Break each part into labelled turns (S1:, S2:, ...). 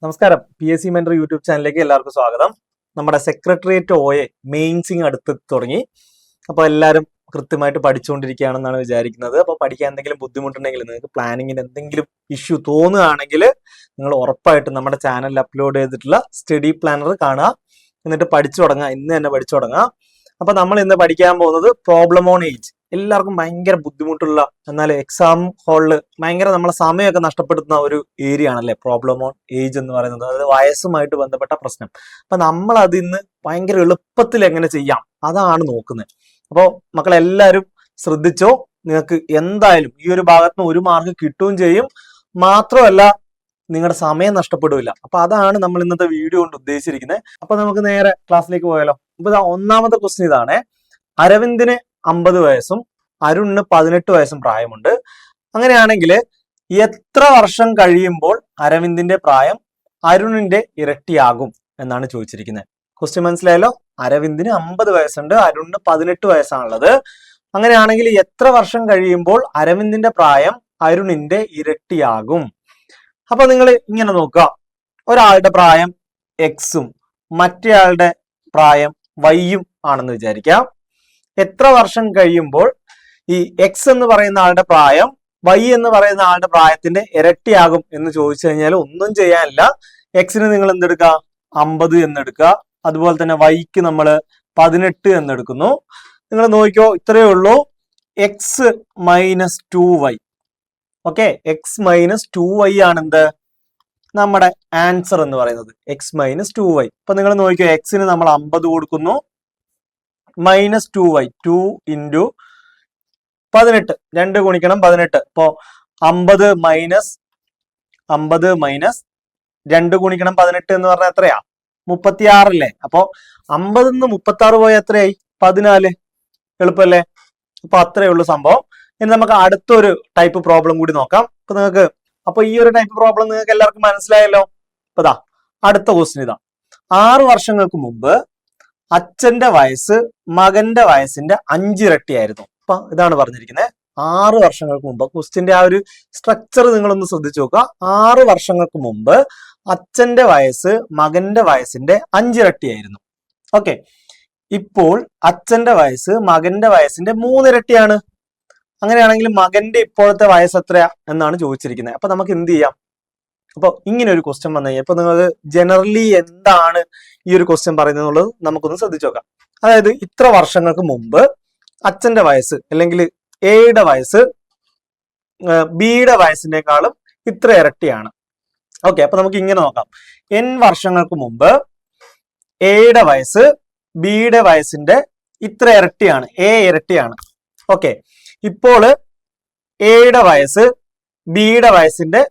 S1: നമസ്കാരം. PSC mentor YouTube ചാനലിലേക്ക് എല്ലാവർക്കും സ്വാഗതം. നമ്മുടെ സെക്രട്ടേറിയറ്റ് OA മെയിൻസിങ് അടുത്ത് തുടങ്ങി. അപ്പോൾ എല്ലാവരും കൃത്യമായിട്ട് പഠിച്ചുകൊണ്ടിരിക്കുകയാണെന്നാണ് വിചാരിക്കുന്നത്. അപ്പോൾ പഠിക്കാൻ എന്തെങ്കിലും ബുദ്ധിമുട്ടുണ്ടെങ്കിൽ, നിങ്ങൾക്ക് പ്ലാനിങ്ങിന് എന്തെങ്കിലും ഇഷ്യൂ തോന്നുകയാണെങ്കിൽ നിങ്ങൾ ഉറപ്പായിട്ടും നമ്മുടെ ചാനലിൽ അപ്ലോഡ് ചെയ്തിട്ടുള്ള സ്റ്റഡി പ്ലാനർ കാണുക, എന്നിട്ട് പഠിച്ചു തുടങ്ങുക. ഇന്ന് തന്നെ പഠിച്ചു തുടങ്ങുക. അപ്പൊ നമ്മൾ ഇന്ന് പഠിക്കാൻ പോകുന്നത് പ്രോബ്ലം ഓൺ ഏജ്. എല്ലാവർക്കും ഭയങ്കര ബുദ്ധിമുട്ടുള്ള, എന്നാൽ എക്സാം ഹാളിൽ ഭയങ്കര നമ്മളെ സമയമൊക്കെ നഷ്ടപ്പെടുത്തുന്ന ഒരു ഏരിയ ആണല്ലേ പ്രോബ്ലം ഓൺ ഏജ് എന്ന് പറയുന്നത്. അതായത് വയസ്സുമായിട്ട് ബന്ധപ്പെട്ട പ്രശ്നം. അപ്പൊ നമ്മൾ അതിന്ന് ഭയങ്കര എളുപ്പത്തിൽ എങ്ങനെ ചെയ്യാം അതാണ് നോക്കുന്നത്. അപ്പോൾ മക്കളെല്ലാവരും ശ്രദ്ധിച്ചോ. നിങ്ങൾക്ക് എന്തായാലും ഈ ഒരു ഭാഗത്ത് നിന്ന് 1 മാർക്ക് കിട്ടുകയും ചെയ്യും, മാത്രമല്ല നിങ്ങളുടെ സമയം നഷ്ടപ്പെടില്ല. അപ്പൊ അതാണ് നമ്മൾ ഇന്നത്തെ വീഡിയോ കൊണ്ട് ഉദ്ദേശിച്ചിരിക്കുന്നത്. അപ്പൊ നമുക്ക് നേരെ ക്ലാസ്സിലേക്ക് പോയാലോ. അപ്പൊ ഒന്നാമത്തെ ക്വസ്റ്റ്യൻ ഇതാണ്. അരവിന്ദിന് 50 വയസ്സും അരുണിന് 18 വയസ്സും പ്രായമുണ്ട്. അങ്ങനെയാണെങ്കിൽ എത്ര വർഷം കഴിയുമ്പോൾ അരവിന്ദിന്റെ പ്രായം അരുണിന്റെ ഇരട്ടിയാകും എന്നാണ് ചോദിച്ചിരിക്കുന്നത്. ക്വസ്റ്റ്യൻ മനസ്സിലായല്ലോ. അരവിന്ദിന് 50 വയസ്സുണ്ട്, അരുണിന് 18 വയസ്സാണുള്ളത്. അങ്ങനെയാണെങ്കിൽ എത്ര വർഷം കഴിയുമ്പോൾ അരവിന്ദിന്റെ പ്രായം അരുണിന്റെ ഇരട്ടിയാകും? അപ്പൊ നിങ്ങൾ ഇങ്ങനെ നോക്കുക. ഒരാളുടെ പ്രായം എക്സും മറ്റേയാളുടെ പ്രായം വൈയും ആണെന്ന് വിചാരിക്കാം. എത്ര വർഷം കഴിയുമ്പോൾ ഈ എക്സ് എന്ന് പറയുന്ന ആളുടെ പ്രായം വൈ എന്ന് പറയുന്ന ആളുടെ പ്രായത്തിന്റെ ഇരട്ടിയാകും എന്ന് ചോദിച്ചു കഴിഞ്ഞാൽ ഒന്നും ചെയ്യാനില്ല. എക്സിന് നിങ്ങൾ എന്തെടുക്കുക? 50 എന്നെടുക്കുക. അതുപോലെ തന്നെ വൈക്ക് നമ്മൾ 18 എന്നെടുക്കുന്നു. നിങ്ങൾ നോക്കിക്കോ, ഇത്രയേ ഉള്ളൂ. X minus 2y. Okay, X minus 2y ആണ് എന്ത് നമ്മുടെ ആൻസർ എന്ന് പറയുന്നത്. X minus 2y. അപ്പൊ നിങ്ങൾ നോക്കിക്കോ, എക്സിന് നമ്മൾ 50 കൊടുക്കുന്നു, മൈനസ് 2y, 2 ഇൻറ്റു 18, 2 ഗുണിക്കണം 18. അപ്പോ 50 മൈനസ് 2 ഗുണിക്കണം 18 എന്ന് പറഞ്ഞാൽ എത്രയാ? 36 അല്ലേ? അപ്പൊ 50 നിന്ന് 36 പോയാൽ എത്രയായി? 14. എളുപ്പല്ലേ? അപ്പൊ അത്രയേ ഉള്ളൂ സംഭവം. ഇനി നമുക്ക് അടുത്തൊരു ടൈപ്പ് പ്രോബ്ലം കൂടി നോക്കാം. അപ്പൊ ഈ ഒരു ടൈപ്പ് പ്രോബ്ലം നിങ്ങൾക്ക് എല്ലാവർക്കും മനസ്സിലായല്ലോ. അപ്പൊ ഇതാ അടുത്ത ക്വസ്റ്റ്യൻ ഇതാ. 6 വർഷങ്ങൾക്ക് മുമ്പ് അച്ഛന്റെ വയസ്സ് മകന്റെ വയസ്സിന്റെ 5 ഇരട്ടിയായിരുന്നു. അപ്പൊ ഇതാണ് പറഞ്ഞിരിക്കുന്നത്. 6 വർഷങ്ങൾക്ക് മുമ്പ്. ക്വസ്റ്റ്യന്റെ ആ ഒരു സ്ട്രക്ചർ നിങ്ങളൊന്ന് ശ്രദ്ധിച്ചു നോക്കുക. 6 വർഷങ്ങൾക്ക് മുമ്പ് അച്ഛന്റെ വയസ്സ് മകന്റെ വയസ്സിന്റെ 5 ഇരട്ടിയായിരുന്നു. ഓക്കെ, ഇപ്പോൾ അച്ഛന്റെ വയസ്സ് മകന്റെ വയസ്സിന്റെ 3 ഇരട്ടിയാണ്. അങ്ങനെയാണെങ്കിൽ മകന്റെ ഇപ്പോഴത്തെ വയസ്സ് എത്രയാ എന്നാണ് ചോദിച്ചിരിക്കുന്നത്. അപ്പൊ നമുക്ക് എന്ത് ചെയ്യാം? അപ്പൊ ഇങ്ങനെ ഒരു ക്വസ്റ്റ്യൻ വന്നു കഴിഞ്ഞാൽ ഇപ്പൊ നിങ്ങൾക്ക് ജനറലി എന്താണ് ഈ ഒരു ക്വസ്റ്റ്യൻ പറയുന്നത് എന്നുള്ളത് നമുക്കൊന്ന് ശ്രദ്ധിച്ചു നോക്കാം. അതായത് ഇത്ര വർഷങ്ങൾക്ക് മുമ്പ് അച്ഛന്റെ വയസ്സ് അല്ലെങ്കിൽ എയുടെ വയസ്സ് ബിയുടെ വയസ്സിനേക്കാളും ഇത്ര ഇരട്ടിയാണ്. ഓക്കെ, അപ്പൊ നമുക്ക് ഇങ്ങനെ നോക്കാം. n വർഷങ്ങൾക്ക് മുമ്പ് എയുടെ വയസ്സ് ബിയുടെ വയസ്സിന്റെ ഇത്ര ഇരട്ടിയാണ്, എ ഇരട്ടിയാണ്. ഓക്കെ, ഇപ്പോൾ എയുടെ വയസ്സ് ബിയുടെ വയസ്സിന്റെ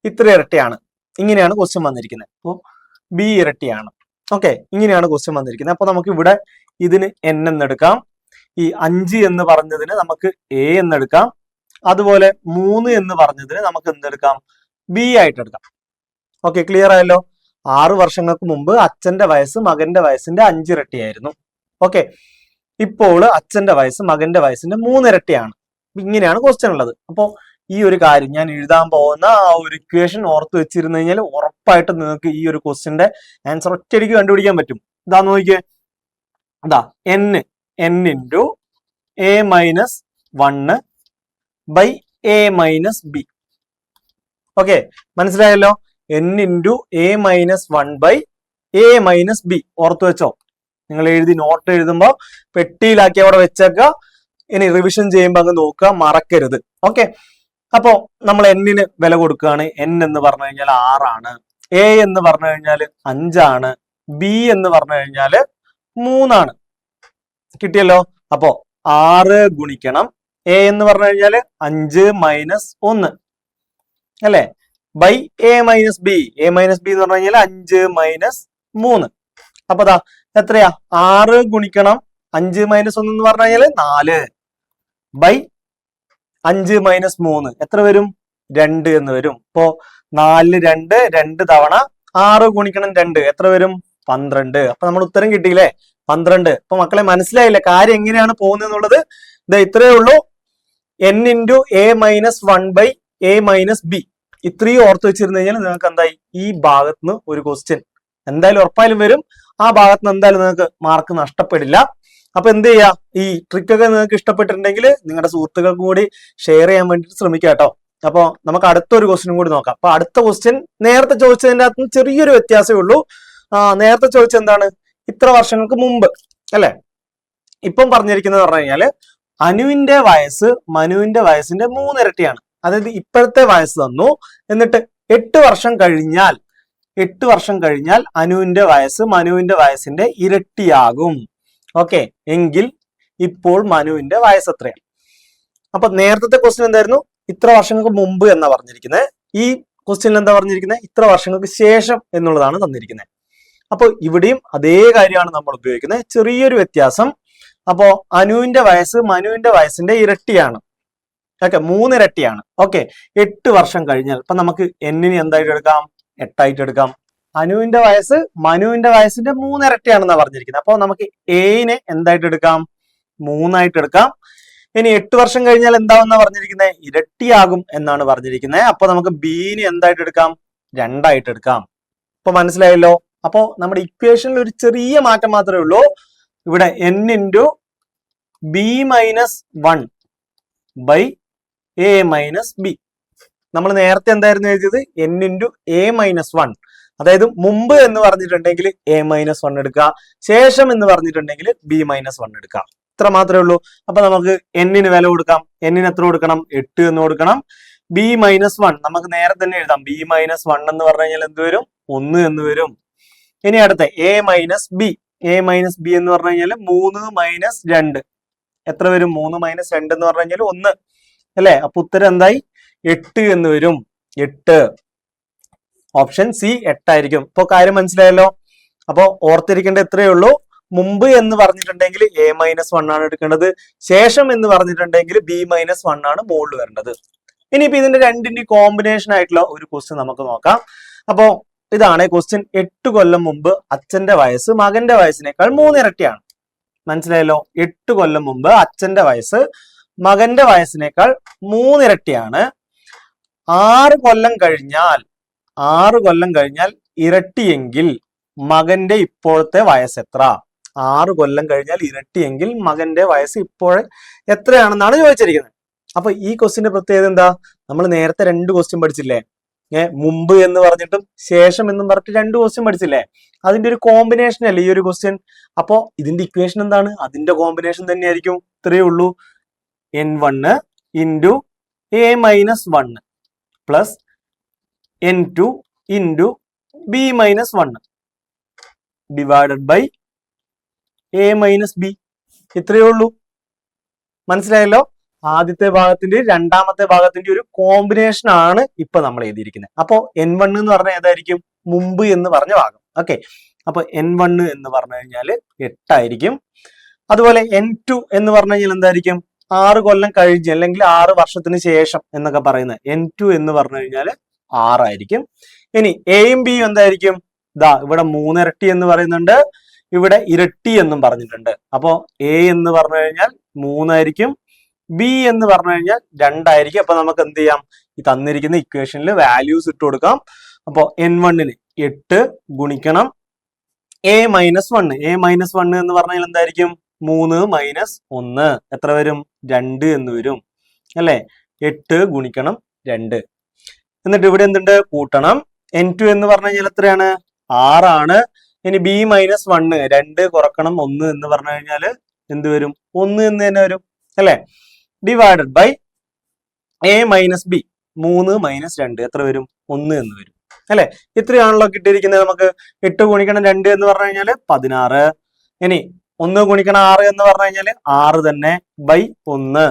S1: ഇത്ര ഇരട്ടിയാണ്. ഇങ്ങനെയാണ് ക്വസ്റ്റ്യൻ വന്നിരിക്കുന്നത്. അപ്പോൾ ബി ഇരട്ടിയാണ്. ഓക്കെ, ഇങ്ങനെയാണ് ക്വസ്റ്റ്യൻ വന്നിരിക്കുന്നത്. അപ്പൊ നമുക്ക് ഇവിടെ ഇതിന് n എന്നെടുക്കാം. ഈ 5 എന്ന് പറഞ്ഞതിന് നമുക്ക് എ എന്നെടുക്കാം. അതുപോലെ 3 എന്ന് പറഞ്ഞതിന് നമുക്ക് എന്തെടുക്കാം? ബി ആയിട്ട് എടുക്കാം. ഓക്കെ, ക്ലിയർ ആയല്ലോ. 6 വർഷങ്ങൾക്ക് മുമ്പ് അച്ഛന്റെ വയസ്സ് മകന്റെ വയസ്സിന്റെ 5 ഇരട്ടിയായിരുന്നു. ഓക്കെ, ഇപ്പോൾ അച്ഛന്റെ വയസ്സ് മകന്റെ വയസ്സിന്റെ 3 ഇരട്ടിയാണ്. ഇങ്ങനെയാണ് ക്വസ്റ്റ്യൻ ഉള്ളത്. അപ്പോൾ ഈ ഒരു കാര്യം ഞാൻ എഴുതാൻ പോകുന്ന ആ ഒരു ഇക്വേഷൻ ഓർത്ത് വെച്ചിരുന്നു കഴിഞ്ഞാൽ ഉറപ്പായിട്ടും നിങ്ങൾക്ക് ഈ ഒരു ക്വസ്റ്റ്യന്റെ ആൻസർ ഒറ്റയടിക്ക് കണ്ടുപിടിക്കാൻ പറ്റും. ഇതാ നോക്കിയേ, ഇതാ n into a minus 1 by a minus B. Okay, മനസ്സിലായല്ലോ. n into a minus 1 by a minus B. ഓർത്ത് വെച്ചോ. നിങ്ങൾ എഴുതി നോട്ട് എഴുതുമ്പോൾ പെട്ടിയിലാക്കി അവിടെ വെച്ചേക്കുക. ഇനി റിവിഷൻ ചെയ്യുമ്പോൾ അങ്ങ് നോക്കുക, മറക്കരുത്. ഓക്കെ, അപ്പോ നമ്മൾ n-ന് വില കൊടുക്കുകയാണ്. n എന്ന് പറഞ്ഞു കഴിഞ്ഞാൽ 6 ആണ്, a എന്ന് പറഞ്ഞു കഴിഞ്ഞാൽ 5 ആണ്, b എന്ന് പറഞ്ഞു കഴിഞ്ഞാൽ 3 ആണ്. കിട്ടിയല്ലോ. അപ്പോ 6 ഗുണിക്കണം a എന്ന് പറഞ്ഞു കഴിഞ്ഞാൽ 5 മൈനസ് 1 അല്ലെ, by a minus B. a minus B എന്ന് പറഞ്ഞു കഴിഞ്ഞാൽ 5 മൈനസ് 3. അപ്പൊ ദാ എത്രയാ? 6 ഗുണിക്കണം 5 മൈനസ് 1 എന്ന് പറഞ്ഞു കഴിഞ്ഞാൽ 4 ബൈ 5 മൈനസ് 3 എത്ര വരും? 2 എന്ന് വരും. ഇപ്പോ 4 2 തവണ 6 ഗുണിക്കണം 2 എത്ര വരും? 12. അപ്പൊ നമ്മൾ ഉത്തരം കിട്ടിയില്ലേ? 12. അപ്പൊ മക്കളെ മനസ്സിലായില്ലേ കാര്യം എങ്ങനെയാണ് പോകുന്നത് എന്നുള്ളത്? ഇത്രയേ ഉള്ളൂ. n into a minus 1 by a minus B. ഇത്രയും ഓർത്ത് വെച്ചിരുന്നു കഴിഞ്ഞാൽ നിങ്ങൾക്ക് എന്തായി ഈ ഭാഗത്ത് നിന്ന് ഒരു ക്വസ്റ്റ്യൻ എന്തായാലും ഉറപ്പായാലും വരും. ആ ഭാഗത്ത് നിന്ന് എന്തായാലും നിങ്ങൾക്ക് മാർക്ക് നഷ്ടപ്പെടില്ല. അപ്പൊ എന്ത് ചെയ്യാ, ഈ ട്രിക്കൊക്കെ നിങ്ങൾക്ക് ഇഷ്ടപ്പെട്ടിട്ടുണ്ടെങ്കിൽ നിങ്ങളുടെ സുഹൃത്തുക്കൾക്ക് കൂടി ഷെയർ ചെയ്യാൻ വേണ്ടിയിട്ട് ശ്രമിക്കുക കേട്ടോ. അപ്പൊ നമുക്ക് അടുത്തൊരു ക്വസ്റ്റ്യനും കൂടി നോക്കാം. അപ്പൊ അടുത്ത ക്വസ്റ്റ്യൻ നേരത്തെ ചോദിച്ചതിന്റെ അകത്ത് ചെറിയൊരു വ്യത്യാസമേ ഉള്ളൂ. നേരത്തെ ചോദിച്ചത് എന്താണ്, ഇത്ര വർഷങ്ങൾക്ക് മുമ്പ് അല്ലെ. ഇപ്പം പറഞ്ഞിരിക്കുന്നത് പറഞ്ഞു കഴിഞ്ഞാല് അനുവിന്റെ വയസ്സ് മനുവിന്റെ വയസ്സിന്റെ 3 ഇരട്ടിയാണ്. അതായത് ഇപ്പോഴത്തെ വയസ്സ് തന്നു, എന്നിട്ട് 8 വർഷം കഴിഞ്ഞാൽ അനുവിന്റെ വയസ്സ് മനുവിന്റെ വയസ്സിന്റെ ഇരട്ടിയാകും. ഓക്കെ, എങ്കിൽ ഇപ്പോൾ മനുവിന്റെ വയസ്സ് എത്രയാണ്? അപ്പൊ നേരത്തെ ക്വസ്റ്റ്യൻ എന്തായിരുന്നു, ഇത്ര വർഷങ്ങൾക്ക് മുമ്പ് എന്നാ പറഞ്ഞിരിക്കുന്നത്. ഈ ക്വസ്റ്റ്യനിൽ എന്താ പറഞ്ഞിരിക്കുന്നത്, ഇത്ര വർഷങ്ങൾക്ക് ശേഷം എന്നുള്ളതാണ് തന്നിരിക്കുന്നത്. അപ്പൊ ഇവിടെയും അതേ കാര്യമാണ് നമ്മൾ ഉപയോഗിക്കുന്നത്, ചെറിയൊരു വ്യത്യാസം. അപ്പോ അനുവിന്റെ വയസ്സ് മനുവിന്റെ വയസ്സിന്റെ ഇരട്ടിയാണ്. ഓക്കെ, 3 ഇരട്ടിയാണ്. ഓക്കെ, 8 വർഷം കഴിഞ്ഞാൽ ഇപ്പൊ നമുക്ക് എന്നിന് എന്തായിട്ട് എടുക്കാം, 8 ആയിട്ട് എടുക്കാം. അനുവിന്റെ വയസ്സ് മനുവിന്റെ വയസ്സിന്റെ 3 ഇരട്ടിയാണെന്നാണ് പറഞ്ഞിരിക്കുന്നത്. അപ്പൊ നമുക്ക് എനെ എന്തായിട്ട് എടുക്കാം, 3 ആയിട്ട് എടുക്കാം. ഇനി 8 വർഷം കഴിഞ്ഞാൽ എന്താണെന്നാ പറഞ്ഞിരിക്കുന്നത്, ഇരട്ടിയാകും എന്നാണ് പറഞ്ഞിരിക്കുന്നത്. അപ്പൊ നമുക്ക് ബിനെ എന്തായിട്ട് എടുക്കാം, 2 ആയിട്ട് എടുക്കാം. ഇപ്പൊ മനസ്സിലായല്ലോ. അപ്പോ നമ്മുടെ ഇക്വേഷനിൽ ഒരു ചെറിയ മാറ്റം മാത്രമേ ഉള്ളൂ. ഇവിടെ n into B minus 1 by A minus B. നമ്മൾ നേരത്തെ എന്തായിരുന്നു എഴുതിയത്, n ഇൻറ്റു എ മൈനസ് 1. അതായത് മുമ്പ് എന്ന് പറഞ്ഞിട്ടുണ്ടെങ്കിൽ എ മൈനസ് 1 എടുക്കുക, ശേഷം എന്ന് പറഞ്ഞിട്ടുണ്ടെങ്കിൽ ബി മൈനസ് 1 എടുക്കുക. ഇത്ര മാത്രമേ ഉള്ളൂ. അപ്പൊ നമുക്ക് എന്നിന് വില കൊടുക്കാം. എന്നിന് എത്ര കൊടുക്കണം, 8 എന്ന് കൊടുക്കണം. ബി മൈനസ് 1 നമുക്ക് നേരെ തന്നെ എഴുതാം. ബി മൈനസ് 1 എന്ന് പറഞ്ഞു കഴിഞ്ഞാൽ എന്ത് വരും, 1 എന്ന് വരും. ഇനി അടുത്ത A minus B. A minus B എന്ന് പറഞ്ഞു കഴിഞ്ഞാൽ 3 മൈനസ് 2 എത്ര വരും, 3 മൈനസ് 2 എന്ന് പറഞ്ഞു കഴിഞ്ഞാൽ 1 അല്ലെ. അപ്പൊ ഉത്തരം എന്തായി, 8 എന്ന് വരും. 8, ഓപ്ഷൻ സി 8 ആയിരിക്കും. ഇപ്പൊ കാര്യം മനസ്സിലായല്ലോ. അപ്പൊ ഓർത്തിരിക്കേണ്ട എത്രയേ ഉള്ളൂ, മുമ്പ് എന്ന് പറഞ്ഞിട്ടുണ്ടെങ്കിൽ എ മൈനസ് 1 ആണ് എടുക്കേണ്ടത്, ശേഷം എന്ന് പറഞ്ഞിട്ടുണ്ടെങ്കിൽ ബി മൈനസ് 1 ആണ് മുകളിൽ വരേണ്ടത്. ഇനിയിപ്പോ ഇതിന്റെ രണ്ടിന്റെ കോമ്പിനേഷൻ ആയിട്ടുള്ള ഒരു ക്വസ്റ്റ്യൻ നമുക്ക് നോക്കാം. അപ്പോ ഇതാണ് ക്വസ്റ്റ്യൻ. 8 കൊല്ലം മുമ്പ് അച്ഛന്റെ വയസ്സ് മകന്റെ വയസ്സിനേക്കാൾ 3 ഇരട്ടിയാണ്. മനസ്സിലായല്ലോ. 8 കൊല്ലം മുമ്പ് അച്ഛന്റെ വയസ്സ് മകന്റെ വയസ്സിനേക്കാൾ 3 ഇരട്ടിയാണ്. 6 കൊല്ലം കഴിഞ്ഞാൽ ഇരട്ടിയെങ്കിൽ മകന്റെ ഇപ്പോഴത്തെ വയസ്സ് എത്ര? 6 കൊല്ലം കഴിഞ്ഞാൽ ഇരട്ടിയെങ്കിൽ മകന്റെ വയസ്സ് ഇപ്പോൾ എത്രയാണെന്നാണ് ചോദിച്ചിരിക്കുന്നത്. അപ്പൊ ഈ ക്വസ്റ്റിന്റെ പ്രത്യേകത എന്താ, നമ്മൾ നേരത്തെ 2 ക്വസ്റ്റ്യൻ പഠിച്ചില്ലേ, മുമ്പ് എന്ന് പറഞ്ഞിട്ടും ശേഷം എന്നും പറഞ്ഞിട്ട് 2 ക്വസ്റ്റ്യൻ പഠിച്ചില്ലേ, അതിന്റെ ഒരു കോമ്പിനേഷൻ അല്ലേ ഈ ഒരു ക്വസ്റ്റ്യൻ. അപ്പോ ഇതിന്റെ ഇക്വേഷൻ എന്താണ്, അതിന്റെ കോമ്പിനേഷൻ തന്നെയായിരിക്കും. ഇത്രയേ ഉള്ളൂ, n1 into A minus 1 plus n2 into B minus 1 divided by A minus B. ഇത്രയേ ഉള്ളൂ. മനസ്സിലായല്ലോ. ആദ്യത്തെ ഭാഗത്തിന്റെ രണ്ടാമത്തെ ഭാഗത്തിന്റെ ഒരു കോമ്പിനേഷൻ ആണ് ഇപ്പൊ നമ്മൾ എഴുതിയിരിക്കുന്നത്. അപ്പോ n1 എന്ന് പറഞ്ഞാൽ ഏതായിരിക്കും, മുമ്പ് എന്ന് പറഞ്ഞ ഭാഗം. ഓക്കെ, അപ്പൊ n1 എന്ന് പറഞ്ഞു കഴിഞ്ഞാൽ 8 ആയിരിക്കും. അതുപോലെ n2 എന്ന് പറഞ്ഞു കഴിഞ്ഞാൽ എന്തായിരിക്കും, 6 കൊല്ലം കഴിഞ്ഞ് അല്ലെങ്കിൽ 6 വർഷത്തിന് ശേഷം എന്നൊക്കെ പറയുന്നത്. n2 എന്ന് പറഞ്ഞു കഴിഞ്ഞാൽ 6 ആയിരിക്കും. ഇനി എയും ബിയും എന്തായിരിക്കും, ദാ ഇവിടെ 3 ഇരട്ടി എന്ന് പറയുന്നുണ്ട്, ഇവിടെ ഇരട്ടി എന്നും പറഞ്ഞിട്ടുണ്ട്. അപ്പോ എ എന്ന് പറഞ്ഞു കഴിഞ്ഞാൽ 3 ആയിരിക്കും, ബി എന്ന് പറഞ്ഞു കഴിഞ്ഞാൽ 2 ആയിരിക്കും. അപ്പൊ നമുക്ക് എന്ത് ചെയ്യാം, ഈ തന്നിരിക്കുന്ന ഇക്വേഷനിൽ വാല്യൂസ് ഇട്ട് കൊടുക്കാം. അപ്പൊ n1ന് 8 ഗുണിക്കണം എ മൈനസ് 1. എ മൈനസ് 1 എന്ന് പറഞ്ഞാൽ എന്തായിരിക്കും, 3 മൈനസ് 1 എത്ര വരും, 2 എന്ന് വരും അല്ലെ. 8 ഗുണിക്കണം 2. എന്നിട്ട് ഇവിടെ എന്തുണ്ട്, കൂട്ടണം. n2 എന്ന് പറഞ്ഞു കഴിഞ്ഞാൽ എത്രയാണ്, 6 ആണ്. ഇനി ബി മൈനസ് 1 2 കുറക്കണം 1 എന്ന് പറഞ്ഞു കഴിഞ്ഞാൽ എന്ത് വരും, 1 എന്ന് തന്നെ വരും അല്ലെ. Divided by A minus B 3 minus 2 എത്ര വരും, 1 എന്ന് വരും അല്ലെ. ഇത്രയാണല്ലോ കിട്ടിയിരിക്കുന്നത് നമുക്ക്. 8 ഗുണിക്കണം 2 എന്ന് പറഞ്ഞു കഴിഞ്ഞാൽ 16. ഇനി 1 ഗുണിക്കണം 6 എന്ന് പറഞ്ഞു കഴിഞ്ഞാൽ 6 തന്നെ ബൈ 1.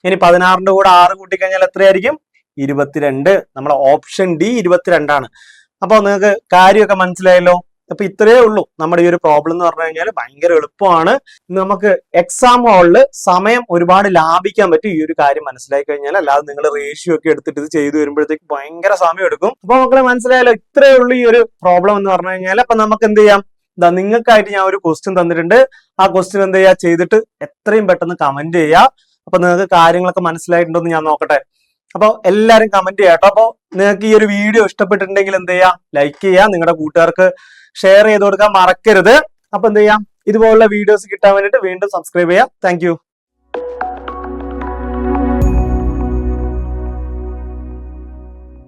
S1: ഇനി 16ന്റെ കൂടെ 6 കൂട്ടിക്കഴിഞ്ഞാൽ എത്രയായിരിക്കും, 22. നമ്മുടെ ഓപ്ഷൻ ഡി 22 ആണ്. അപ്പൊ നിങ്ങൾക്ക് കാര്യമൊക്കെ മനസ്സിലായല്ലോ. അപ്പൊ ഇത്രയേ ഉള്ളൂ നമ്മുടെ ഈ ഒരു പ്രോബ്ലം എന്ന് പറഞ്ഞു കഴിഞ്ഞാൽ. ഭയങ്കര എളുപ്പമാണ്. നമുക്ക് എക്സാം ഹാളിൽ സമയം ഒരുപാട് ലാഭിക്കാൻ പറ്റും ഈ ഒരു കാര്യം മനസ്സിലാക്കി കഴിഞ്ഞാൽ. അല്ലാതെ നിങ്ങൾ റേഷ്യോ ഒക്കെ എടുത്തിട്ട് ഇത് ചെയ്തു വരുമ്പോഴത്തേക്ക് ഭയങ്കര സമയം എടുക്കും. അപ്പൊ മക്കളെ മനസ്സിലായാലോ, ഇത്രയേ ഉള്ളൂ ഈ ഒരു പ്രോബ്ലം എന്ന് പറഞ്ഞു കഴിഞ്ഞാൽ. അപ്പൊ നമുക്ക് എന്ത് ചെയ്യാം, ഇതാ നിങ്ങൾക്കായിട്ട് ഞാൻ ഒരു ക്വസ്റ്റ്യൻ തന്നിട്ടുണ്ട്. ആ ക്വസ്റ്റ്യൻ എന്ത് ചെയ്യുക, ചെയ്തിട്ട് എത്രയും പെട്ടെന്ന് കമന്റ് ചെയ്യുക. അപ്പൊ നിങ്ങൾക്ക് കാര്യങ്ങളൊക്കെ മനസ്സിലായിട്ടുണ്ടോ എന്ന് ഞാൻ നോക്കട്ടെ. അപ്പൊ എല്ലാരും കമന്റ് ചെയ്യാം കേട്ടോ. അപ്പൊ നിങ്ങൾക്ക് ഈ ഒരു വീഡിയോ ഇഷ്ടപ്പെട്ടിട്ടുണ്ടെങ്കിൽ എന്ത് ചെയ്യാം, ലൈക്ക് ചെയ്യാം, നിങ്ങളുടെ കൂട്ടുകാർക്ക് ഷെയർ ചെയ്ത് കൊടുക്കാൻ മറക്കരുത്. അപ്പൊ എന്ത് ചെയ്യാം, ഇതുപോലുള്ള വീഡിയോസ് കിട്ടാൻ വേണ്ടിയിട്ട് വീണ്ടും സബ്സ്ക്രൈബ് ചെയ്യാം. താങ്ക്